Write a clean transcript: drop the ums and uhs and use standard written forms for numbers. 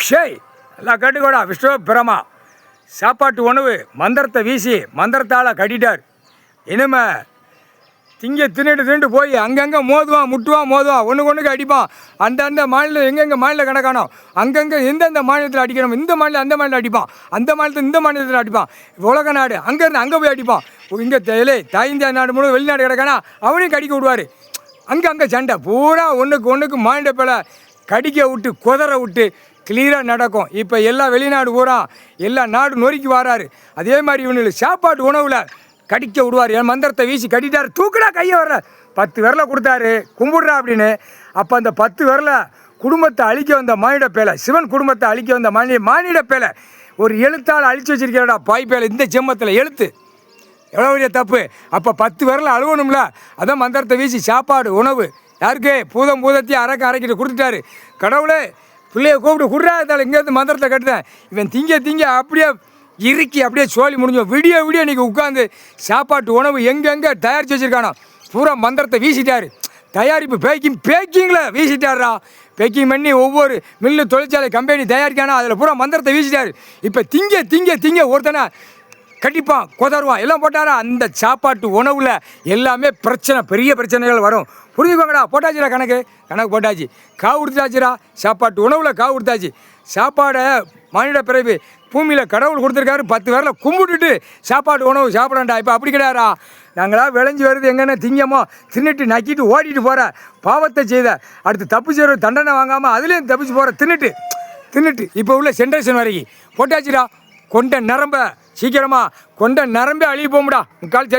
ஷேய் எல்லாம் கேட்டுக்கோடா. விஷ்ணு பிரமா சாப்பாட்டு உணவு மந்திரத்தை வீசி மந்திரத்தால் கட்டிட்டார். இனிமே தின்னுட்டு போய் அங்கங்கே மோதுவான் ஒன்றுக்கு அடிப்பான். அந்த மாநிலம் எங்கெங்கே மாநிலம் கணக்கானோம் அங்கங்கே எந்தெந்த மாநிலத்தில் அடிக்கணும், இந்த மாநிலம் அந்த மாநிலம் அடிப்பான், அந்த மாநிலத்தில் இந்த மாநிலத்தில் அடிப்பான். உலக நாடு அங்கேருந்து அங்கே போய் அடிப்பான். இங்கே தாய் இந்தியா நாடு முழு வெளிநாடு கிடக்கானா அவனையும் கடிக்க விடுவார். அங்கே சண்டை பூரா ஒன்றுக்கு மாநில பேல கடிக்க விட்டு குதற விட்டு கிளியராக நடக்கும். இப்போ எல்லாம் வெளிநாடு பூரா எல்லா நாடு நொறுக்கி வராரு. அதே மாதிரி இவனுக்கு சாப்பாட்டு உணவில் கடிக்க விடுவார். என் மந்திரத்தை வீசி கட்டிட்டார். தூக்குடா கையை வர்ற 10 விரலை கொடுத்தாரு கும்பிட்றா அப்படின்னு. அப்போ அந்த 10 விரலை குடும்பத்தை அழிக்க வந்த மானிட பேலை, சிவன் குடும்பத்தை அழிக்க வந்த மானிட பேலை ஒரு எழுத்தால் அழிச்சு வச்சிருக்கிறடா பாய் பேலை. இந்த ஜென்மத்தில் எழுத்து எவ்வளோ பெரிய தப்பு. அப்போ 10 விரலை அழுவணும்ல. அதான் மந்திரத்தை வீசி சாப்பாடு உணவு யாருக்கு பூதத்தையும் அரைக்கிட்டு கொடுத்துட்டாரு. கடவுளே பிள்ளைய கூப்பிட்டு குடுறாதால இங்கேருந்து மந்திரத்தை கட்டுதேன். இவன் திங்க அப்படியே இறுக்கி அப்படியே சோழி முடிஞ்சோம். விடிய இன்றைக்கி உட்காந்து சாப்பாட்டு உணவு எங்கெங்கே தயாரித்து வச்சுருக்கானோ பூரா மந்திரத்தை வீசிட்டார். தயாரிப்பு பேக்கிங்கில் வீசிட்டாரா. பேக்கிங் பண்ணி ஒவ்வொரு மில்லு தொழிற்சாலை கம்பெனி தயாரிக்கானா அதில் பூரா மந்திரத்தை வீசிட்டார். இப்போ திங்க ஒருத்தனை கட்டிப்பான் கொதருவான் எல்லாம் போட்டாரா. அந்த சாப்பாட்டு உணவில் எல்லாமே பெரிய பிரச்சனைகள் வரும். புரிஞ்சுக்கோங்கடா. போட்டாச்சுடா கணக்கு போட்டாச்சு. காவு கொடுத்தாச்சுடா. சாப்பாட்டு உணவில் காவு கொடுத்தாச்சு. சாப்பாடை மானிட பிறகு பூமியில் கடவுள் கொடுத்துருக்காரு. 10 பேரில் கும்பிட்டுட்டு சாப்பாட்டு உணவு சாப்பிடண்டா. இப்போ அப்படி கிடையாதா. நாங்களாம் விளைஞ்சி வருது எங்கன்னா திங்கமோ தின்னுட்டு நக்கிட்டு ஓடிட்டு போகிற பாவத்தை செய்த அடுத்து தப்பு செய்கிற தண்டனை வாங்காமல் அதுலேயும் தப்பிச்சு போகிற தின்னுட்டு இப்போ உள்ள ஜென்ரேஷன் வரைக்கும் போட்டாச்சுடா. கொண்ட நரம்ப சீக்கிரமாக கொண்ட நரம்பே அழிய போகும்டா. முக்கால்